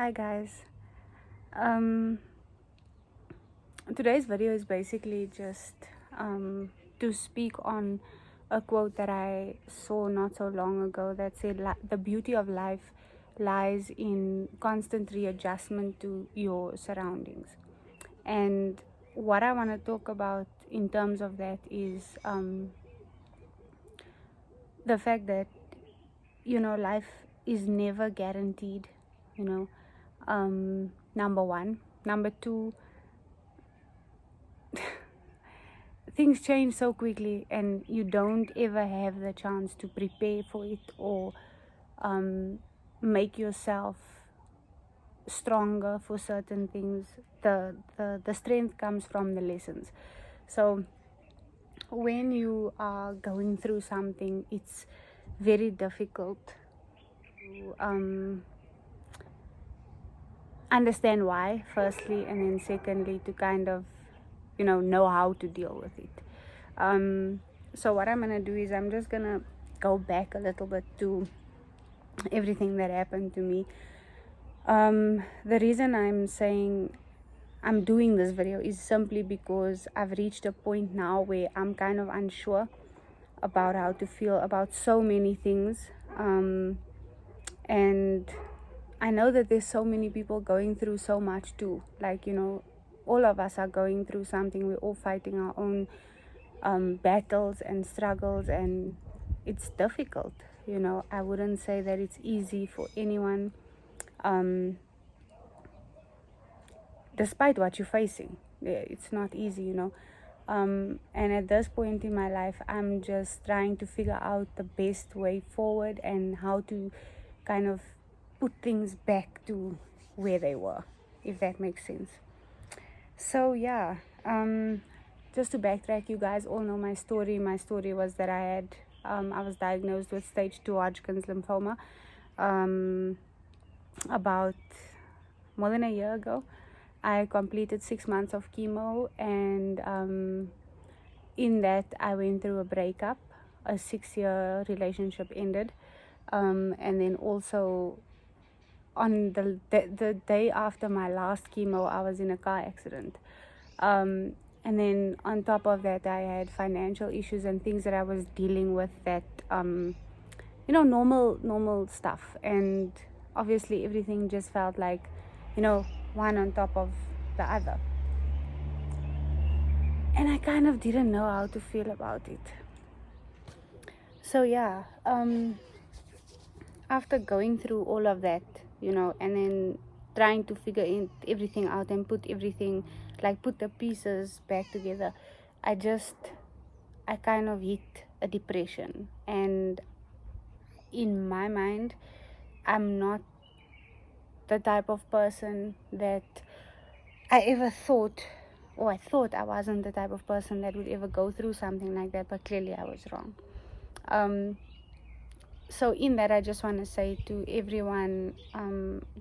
Hi guys. Um, Today's video is basically just to speak on a quote that I saw not so long ago that said the beauty of life lies in constant readjustment to your surroundings. And what I want to talk about in terms of that is the fact that life is never guaranteed. you know Number one. Number two, things change so quickly and you don't ever have the chance to prepare for it or make yourself stronger for certain things. The strength comes from the lessons. So when you are going through something, it's very difficult to understand why, firstly, and then secondly, to kind of know how to deal with it. So what I'm gonna do is I'm just gonna go back a little bit to everything that happened to me. The reason I'm saying I'm doing this video is simply because I've reached a point now where I'm kind of unsure about how to feel about so many things, and I know that there's so many people going through so much too. All of us are going through something. We're all fighting our own battles and struggles, and it's difficult. I wouldn't say that it's easy for anyone, despite what you're facing. It's not easy. And at this point in my life, I'm just trying to figure out the best way forward and how to kind of put things back to where they were, if that makes sense. So yeah, just to backtrack, you guys all know my story. My story was that I was diagnosed with stage 2 Hodgkin's lymphoma about more than a year ago. I completed 6 months of chemo, and in that I went through a breakup. A 6-year relationship ended, and then also on the day after my last chemo, I was in a car accident. And then on top of that, I had financial issues and things that I was dealing with that, normal stuff. And obviously everything just felt like, one on top of the other. And I kind of didn't know how to feel about it. So yeah, after going through all of that, and then trying to figure everything out and put the pieces back together, I kind of hit a depression. And in my mind, I'm not the type of person that I thought I wasn't the type of person that would ever go through something like that, but clearly I was wrong. So in that, I just want to say to everyone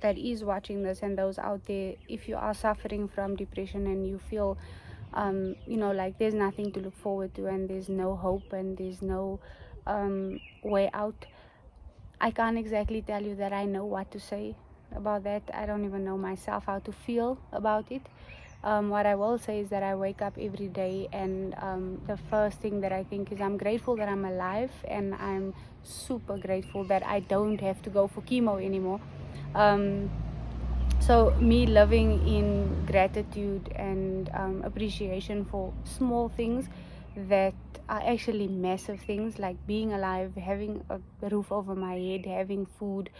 that is watching this and those out there, if you are suffering from depression and you feel like there's nothing to look forward to and there's no hope and there's no way out, I can't exactly tell you that I know what to say about that. I don't even know myself how to feel about it. What I will say is that I wake up every day, and the first thing that I think is I'm grateful that I'm alive, and I'm super grateful that I don't have to go for chemo anymore. So me living in gratitude and appreciation for small things that are actually massive things, like being alive, having a roof over my head, having food,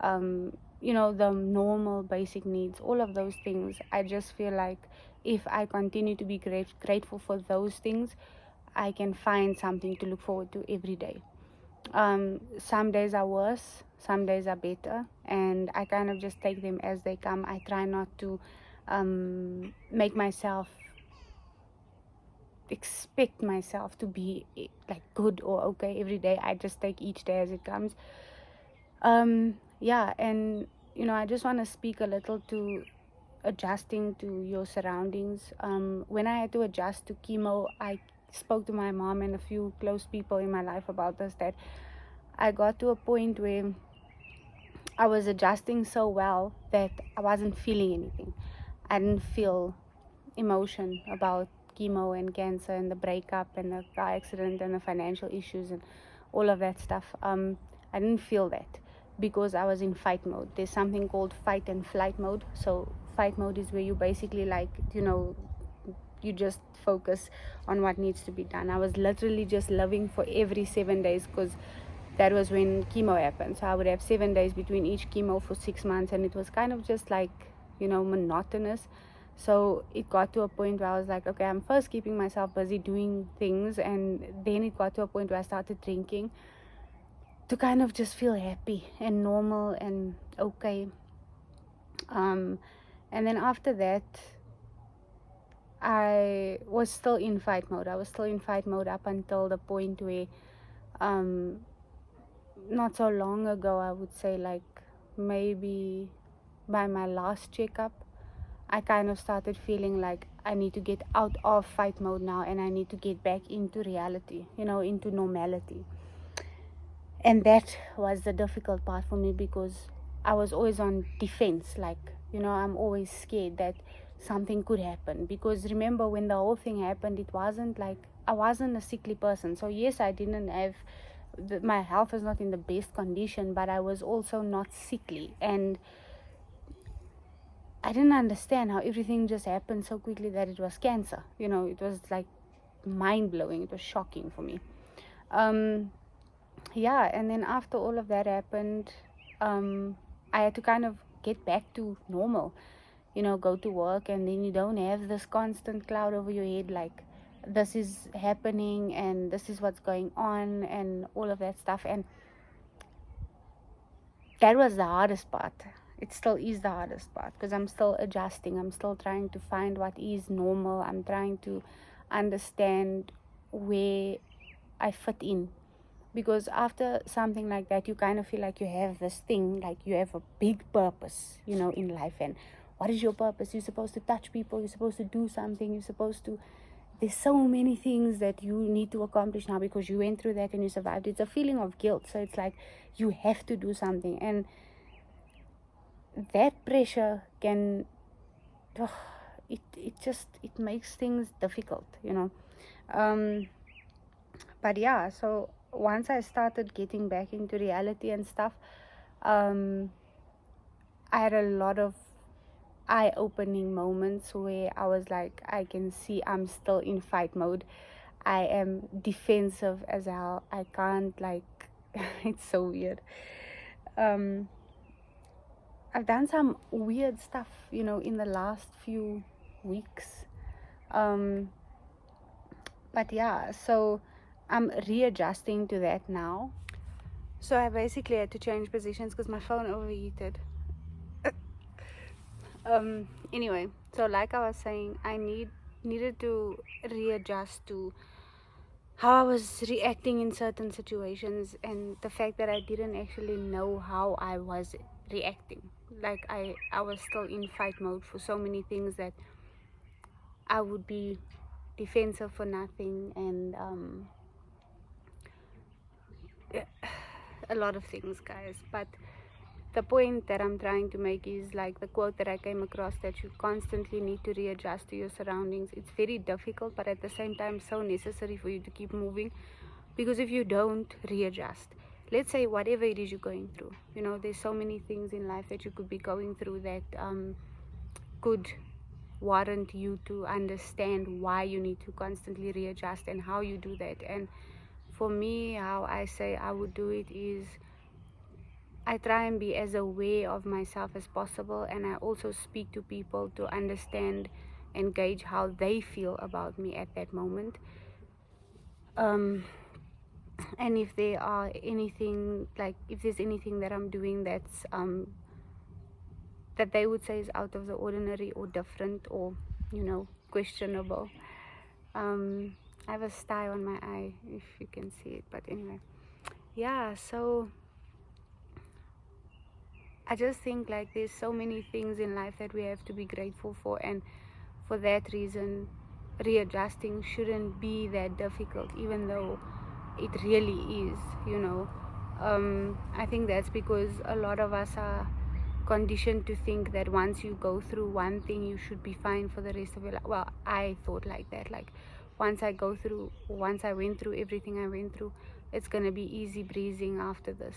the normal basic needs, all of those things. I just feel like if I continue to be grateful for those things, I can find something to look forward to every day. Some days are worse, some days are better, and I kind of just take them as they come. I try not to make myself expect myself to be like good or okay every day. I just take each day as it comes. Yeah, and I just want to speak a little to adjusting to your surroundings. When I had to adjust to chemo, I spoke to my mom and a few close people in my life about this, that I got to a point where I was adjusting so well that I wasn't feeling anything. I didn't feel emotion about chemo and cancer and the breakup and the car accident and the financial issues and all of that stuff. I didn't feel that because I was in fight mode. There's something called fight and flight mode. So fight mode is where you basically, like, you just focus on what needs to be done. I was literally just living for every 7 days, because that was when chemo happened. So I would have 7 days between each chemo for 6 months, and it was kind of just like, monotonous. So it got to a point where I was like, okay, I'm first keeping myself busy doing things, and then it got to a point where I started drinking to kind of just feel happy and normal and okay. And then after that, I was still in fight mode. I was still in fight mode up until the point where, not so long ago, I would say, like, maybe by my last checkup, I kind of started feeling like I need to get out of fight mode now, and I need to get back into reality, into normality. And that was the difficult part for me, because I was always on defense. Like, I'm always scared that something could happen. Because remember, when the whole thing happened, it wasn't like I wasn't a sickly person. So yes, I didn't have my health was not in the best condition, but I was also not sickly. And I didn't understand how everything just happened so quickly that it was cancer. It was like mind-blowing. It was shocking for me. Yeah, and then after all of that happened, I had to kind of get back to normal, go to work, and then you don't have this constant cloud over your head, like, this is happening and this is what's going on and all of that stuff. And that was the hardest part. It still is the hardest part, because I'm still adjusting. I'm still trying to find what is normal. I'm trying to understand where I fit in. Because after something like that, you kind of feel like you have this thing, like you have a big purpose, in life. And what is your purpose? You're supposed to touch people. You're supposed to do something. You're supposed to, there's so many things that you need to accomplish now because you went through that and you survived. It's a feeling of guilt. So it's like you have to do something. And that pressure can, it makes things difficult, but yeah, so once I started getting back into reality and stuff, I had a lot of eye-opening moments where I was like, I can see I'm still in fight mode. I am defensive as hell. I can't, like, it's so weird. I've done some weird stuff, in the last few weeks. But yeah, so I'm readjusting to that now. So I basically had to change positions because my phone overheated. Anyway, so like I was saying, I needed to readjust to how I was reacting in certain situations, and the fact that I didn't actually know how I was reacting. Like I was still in fight mode for so many things that I would be defensive for nothing, and a lot of things, guys. But the point that I'm trying to make is, like, the quote that I came across, that you constantly need to readjust to your surroundings. It's very difficult, but at the same time so necessary for you to keep moving, because if you don't readjust, let's say whatever it is you're going through, there's so many things in life that you could be going through that could warrant you to understand why you need to constantly readjust and how you do that. And for me, how I say I would do it is, I try and be as aware of myself as possible, and I also speak to people to understand and gauge how they feel about me at that moment. And if there are anything, like, if there's anything that I'm doing that's that they would say is out of the ordinary or different or questionable. I have a sty on my eye, if you can see it, but anyway, yeah. So I just think, like, there's so many things in life that we have to be grateful for, and for that reason, readjusting shouldn't be that difficult, even though it really is. I think that's because a lot of us are conditioned to think that once you go through one thing, you should be fine for the rest of your life. Well, I thought like that. Like, once I went through everything I went through, it's gonna be easy breezing after this,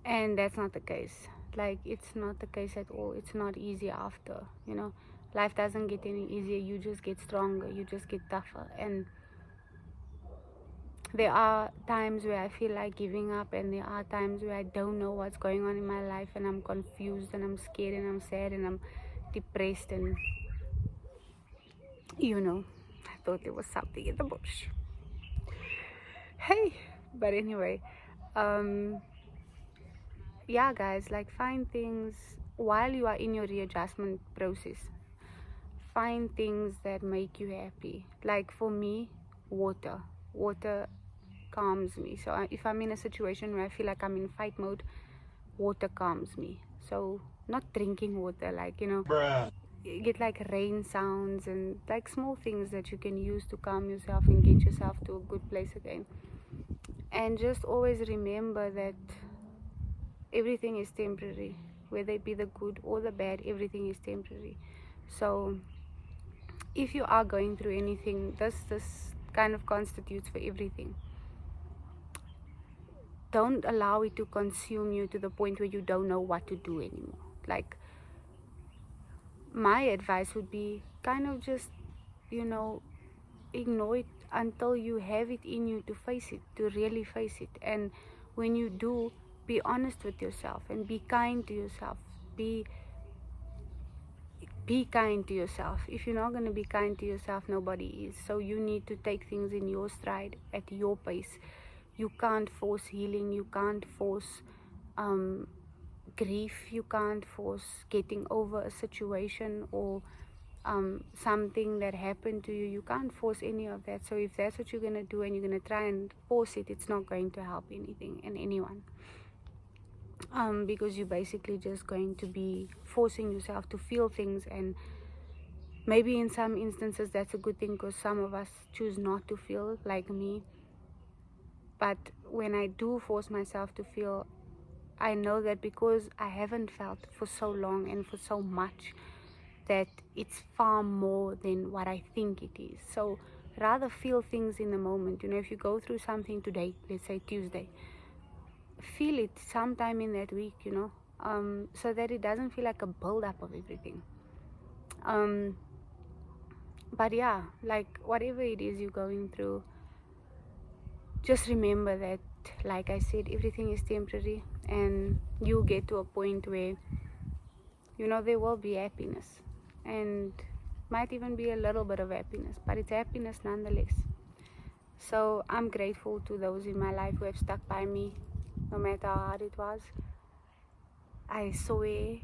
And that's not the case. Like, it's not the case at all. It's not easy after, Life doesn't get any easier. You just get stronger. You just get tougher. And there are times where I feel like giving up, and there are times where I don't know what's going on in my life, and I'm confused, and I'm scared, and I'm sad, and I'm depressed, and I thought there was something in the bush. Hey, but anyway, yeah, guys, like, find things while you are in your readjustment process. Find things that make you happy. Like, for me, water calms me. So if I'm in a situation where I feel like I'm in fight mode, water calms me. So not drinking water, like, Bruh. you get like rain sounds and like small things that you can use to calm yourself and get yourself to a good place again. And just always remember that everything is temporary, whether it be the good or the bad, everything is temporary. So if you are going through anything, this kind of constitutes for everything. Don't allow it to consume you to the point where you don't know what to do anymore. Like, my advice would be kind of just, ignore it until you have it in you to face it, to really face it. And when you do, be honest with yourself and be kind to yourself. Be kind to yourself. If you're not going to be kind to yourself, nobody is. So you need to take things in your stride, at your pace. You can't force healing. You can't force grief. You can't force getting over a situation or something that happened to you. You can't force any of that. So if that's what you're going to do and you're going to try and force it, it's not going to help anything and anyone. Because you're basically just going to be forcing yourself to feel things, and maybe in some instances that's a good thing, because some of us choose not to feel, like me. But when I do force myself to feel, I know that because I haven't felt for so long and for so much, that it's far more than what I think it is. So rather feel things in the moment. If you go through something today, let's say Tuesday, feel it sometime in that week, so that it doesn't feel like a build-up of everything. But yeah, like, whatever it is you're going through, just remember that, like I said, everything is temporary, and you'll get to a point where, there will be happiness, and might even be a little bit of happiness, but it's happiness nonetheless. So I'm grateful to those in my life who have stuck by me, no matter how hard it was. I swear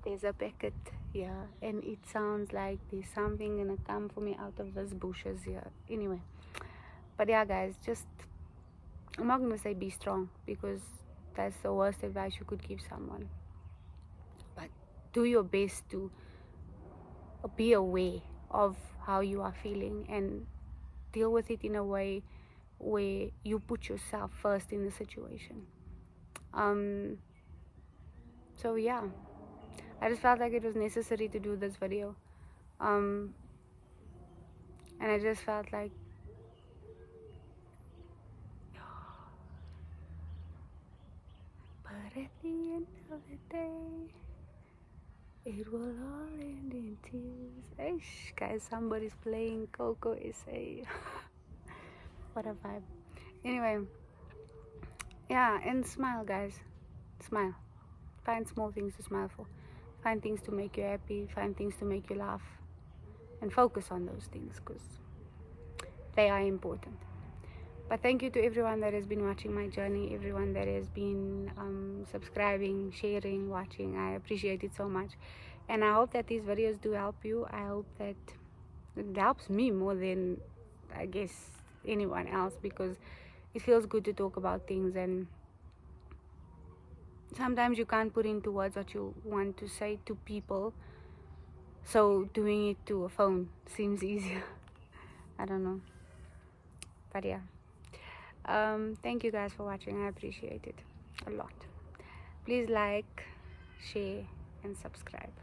there's a packet here, and it sounds like there's something gonna come for me out of those bushes here. Anyway, but yeah, guys, just, I'm not gonna say be strong, because that's the worst advice you could give someone. But do your best to be aware of how you are feeling and deal with it in a way where you put yourself first in the situation. So yeah, I just felt like it was necessary to do this video. And I just felt like, but at the end of the day, it will all end in tears. Eish, guys, somebody's playing Coco SA. What a vibe. Anyway, yeah, and smile, guys. Smile. Find small things to smile for. Find things to make you happy. Find things to make you laugh. And focus on those things, because they are important. But thank you to everyone that has been watching my journey, everyone that has been subscribing, sharing, watching. I appreciate it so much. And I hope that these videos do help you. I hope that it helps me more than, I guess, anyone else, because it feels good to talk about things, and sometimes you can't put into words what you want to say to people, so doing it to a phone seems easier. I don't know, But yeah, thank you guys for watching. I appreciate it a lot. Please like, share and subscribe.